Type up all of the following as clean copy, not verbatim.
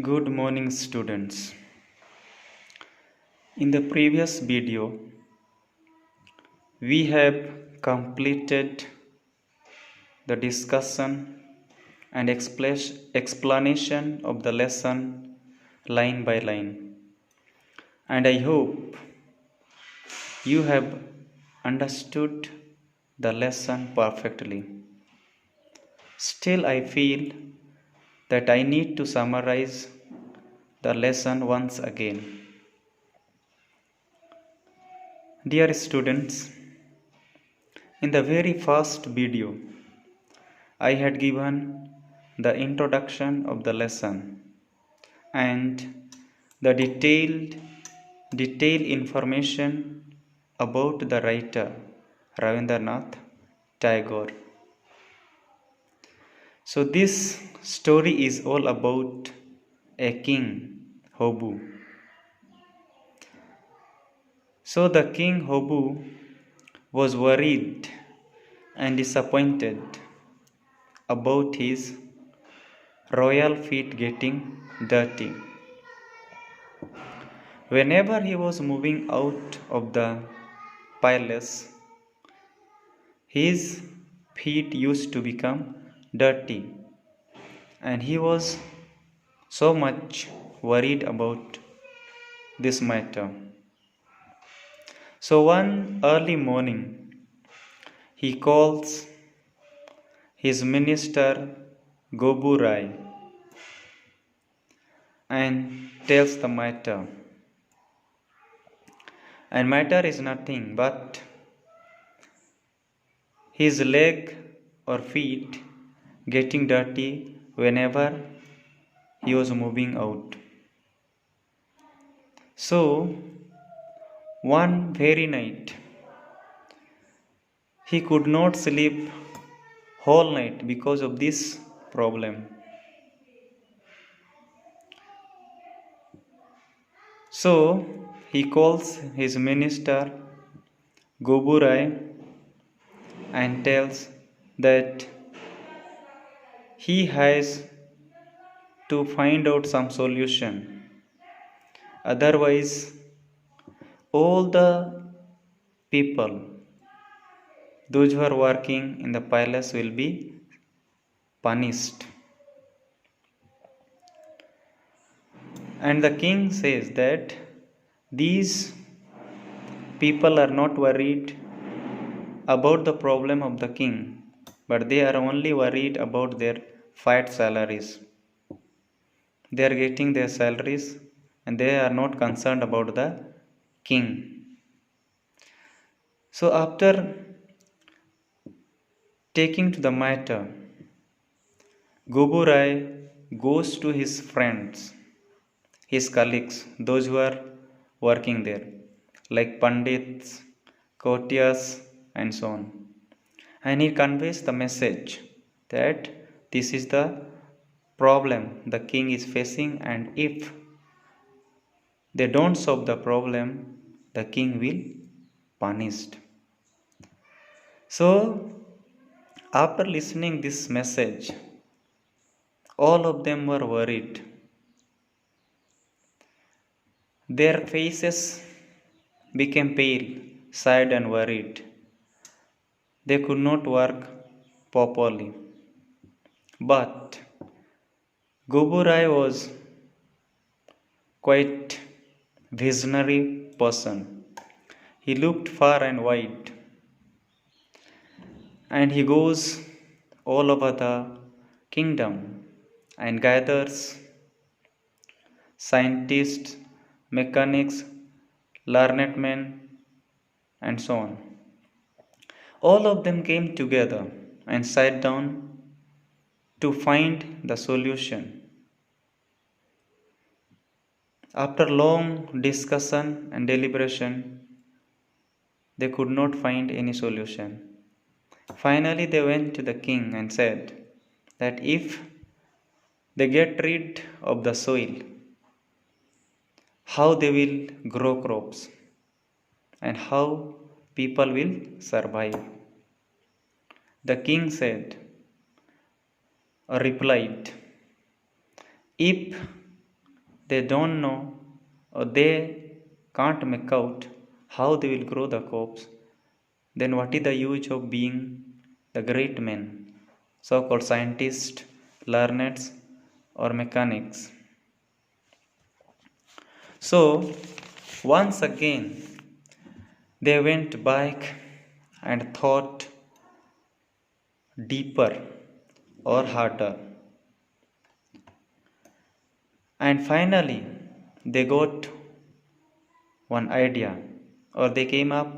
Good morning, students. In the previous video, we have completed the discussion and explanation of the lesson line by line. And I hope you have understood the lesson perfectly. Still, I feel that I need to summarize the lesson once again. Dear students, in the very first video, I had given the introduction of the lesson and the detailed information about the writer Ravindranath Tagore. So this story is all about a king, Hobu. So the king Hobu was worried and disappointed about his royal feet getting dirty. Whenever he was moving out of the palace, his feet used to become dirty, and he was so much worried about this matter. So one early morning, he calls his minister Gobu Rai and tells the matter. And matter is nothing but his leg or feet getting dirty whenever he was moving out. So, one very night, he could not sleep whole night because of this problem. So, he calls his minister Goburai and tells that he has to find out some solution. Otherwise, all the people, those who are working in the palace, will be punished. And the king says that these people are not worried about the problem of the king, but they are only worried about their fat salaries. They are getting their salaries and they are not concerned about the king. So, after taking to the matter, Goburai goes to his friends, his colleagues, those who are working there, like Pandits, Kotyas, and so on. And he conveys the message that this is the problem the king is facing, and if they don't solve the problem, the king will punished. So, after listening this message, all of them were worried. Their faces became pale, sad, and worried. They could not work properly. But Goburai was quite visionary person. He looked far and wide, and he goes all over the kingdom and gathers scientists, mechanics, learned men, and so on. All of them came together and sat down to find the solution. After long discussion and deliberation, they could not find any solution. Finally, they went to the king and said that if they get rid of the soil, how they will grow crops and how people will survive. The king said or replied, if they don't know or they can't make out how they will grow the crops, then what is the use of being the great men, so called scientists, learners, or mechanics? So, once again, they went back and thought deeper or harder. And finally, they got one idea, or they came up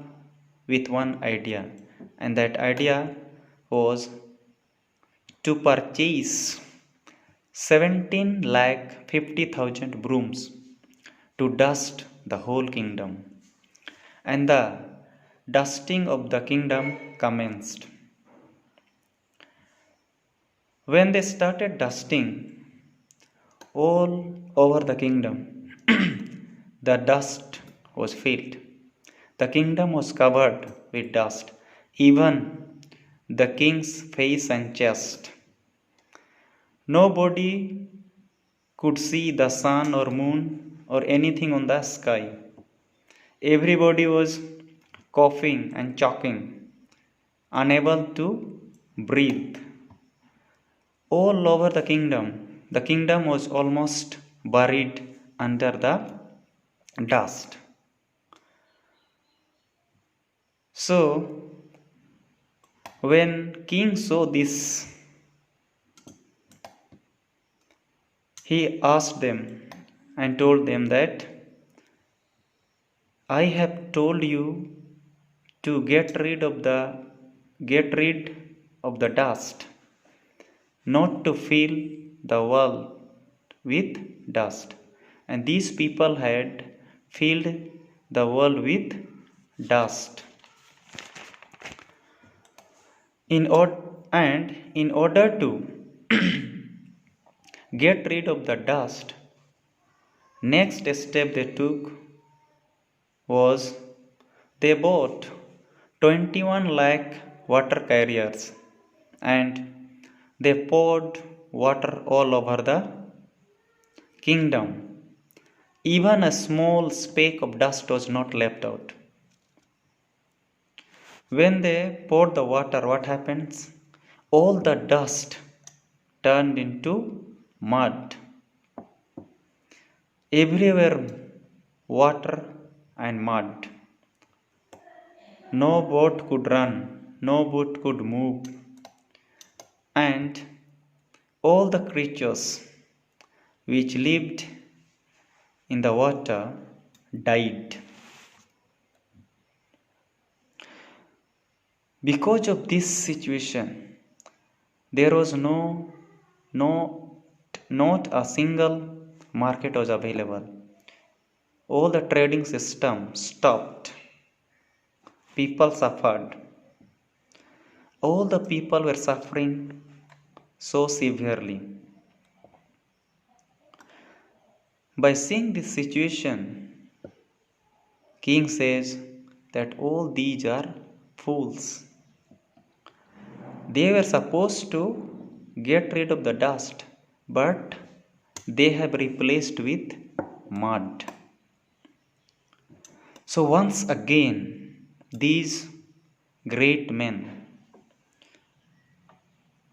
with one idea, and that idea was to purchase 17 lakh 50,000 brooms to dust the whole kingdom. And the dusting of the kingdom commenced. When they started dusting all over the kingdom, the dust was filled. The kingdom was covered with dust, even the king's face and chest. Nobody could see the sun or moon or anything on the sky. Everybody was coughing and choking, unable to breathe. All over the kingdom was almost buried under the dust. So, when king saw this, he asked them and told them that I have told you to get rid of the dust, not to fill the world with dust. And these people had filled the world with dust. In order to get rid of the dust, next step they took was they bought 21 lakh water carriers and they poured water all over the kingdom. Even a small speck of dust was not left out. When they poured the water, what happens? All the dust turned into mud. Everywhere water and mud. No boat could run, no boat could move, and all the creatures which lived in the water died. Because of this situation, there was not a single market was available. All the trading system stopped. People suffered. All the people were suffering so severely. By seeing this situation, king says that all these are fools. They were supposed to get rid of the dust, but they have replaced with mud. So once again, these great men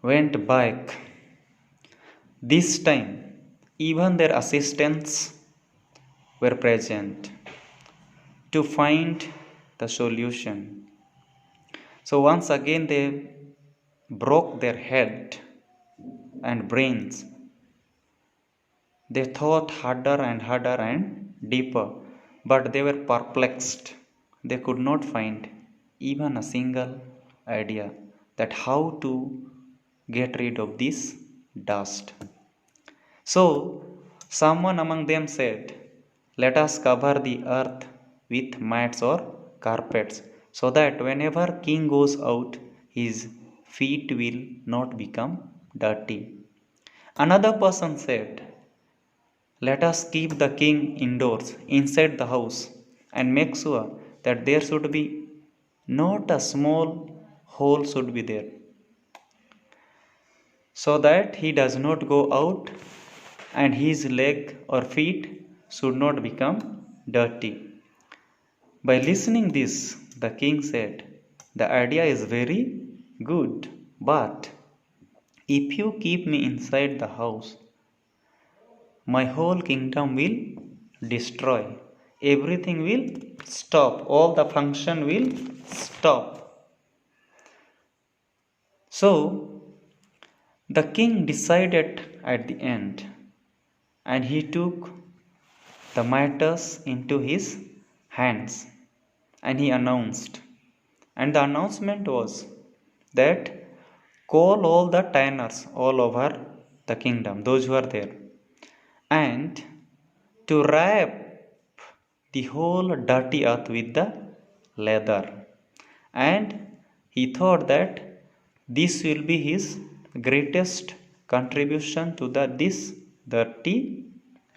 went back. This time, even their assistants were present to find the solution. So once again, they broke their head and brains. They thought harder and deeper, but they were perplexed. They could not find even a single idea that how to get rid of this dust. So someone among them said, let us cover the earth with mats or carpets, so that whenever king goes out, his feet will not become dirty. Another person said, let us keep the king indoors, inside the house, and make sure that there should be not a small hole should be there, so that he does not go out and his leg or feet should not become dirty. By listening this, the king said, "The idea is very good, but if you keep me inside the house, my whole kingdom will destroy. Everything will stop. All the function will stop." So the king decided at the end, and he took the matters into his hands, and he announced. And the announcement was that call all the tanners all over the kingdom, those who are there, and to wrap the whole dirty earth with the leather. And he thought that this will be his greatest contribution to this dirty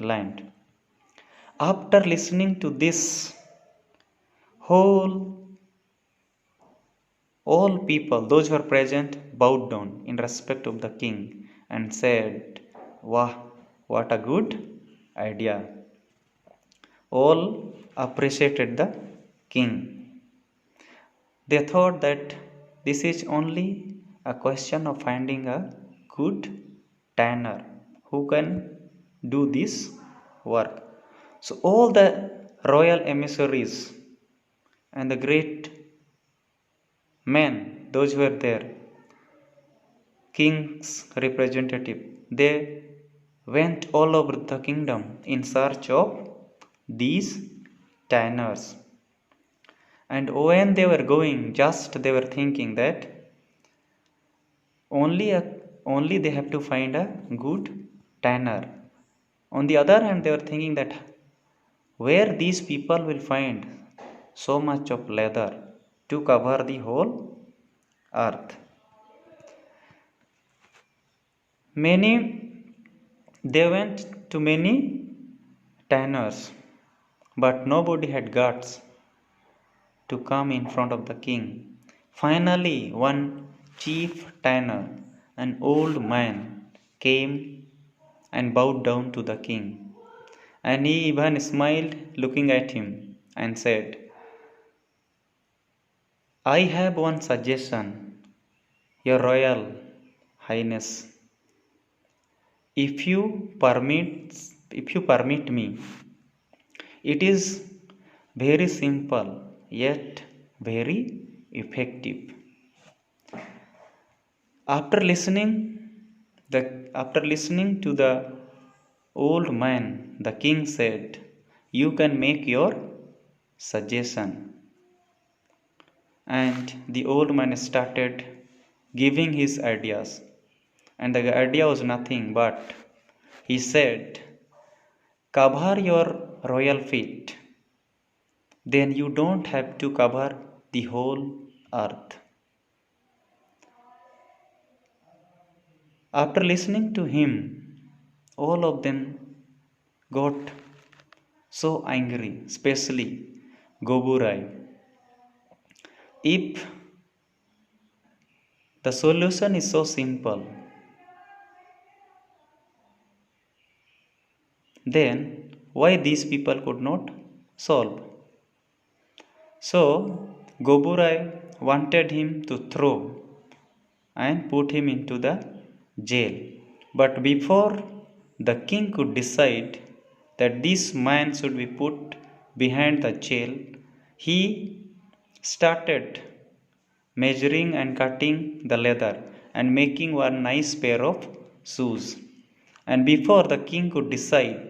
land. After listening to this, all people, those who were present, bowed down in respect of the king and said, "Wow, what a good idea." All appreciated the king. They thought that this is only a question of finding a good tanner who can do this work. So all the royal emissaries and the great men, those who were there, king's representative, they went all over the kingdom in search of these tanners. And when they were going, just they were thinking that only they have to find a good tanner. On the other hand, they were thinking that where these people will find so much of leather to cover the whole earth. They went to many tanners, but nobody had guts to come in front of the king. Finally, one chief tanner, an old man, came and bowed down to the king. And he even smiled, looking at him, and said, "I have one suggestion, Your Royal Highness. If you permit me, it is very simple yet very effective." After listening to the old man, the king said, "You can make your suggestion." And the old man started giving his ideas. And the idea was nothing but, he said, "Cover your royal feet. Then you don't have to cover the whole earth." After listening to him, all of them got so angry, especially Goburai. If the solution is so simple, then why these people could not solve? So Goburai wanted him to throw and put him into the jail. But before the king could decide that this man should be put behind the jail, he started measuring and cutting the leather and making one nice pair of shoes. And before the king could decide,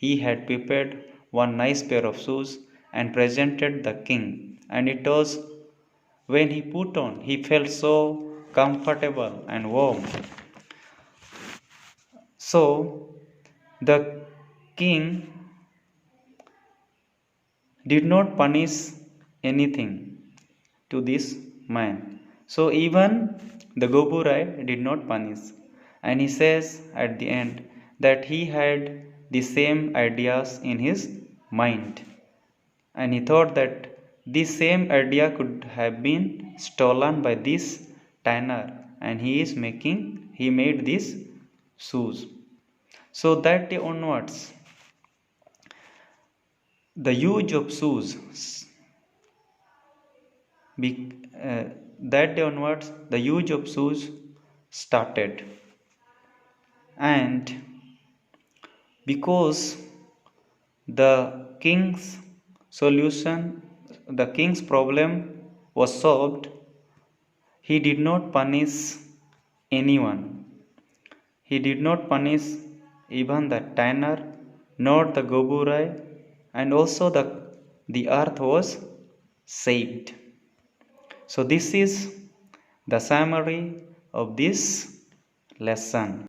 he had prepared one nice pair of shoes and presented the king. And it was when he put on, he felt so comfortable and warm. So the king did not punish anything to this man. So even the Goburai did not punish. And he says at the end that he had the same ideas in his mind. And he thought that this same idea could have been stolen by this tanner, and he made these shoes. So that day onwards, the use of shoes that day onwards the use of shoes started. And because the king's solution the king's problem was solved, he did not punish anyone. He did not punish even the tanner nor the Goburai, and also the earth was saved. So this is the summary of this lesson.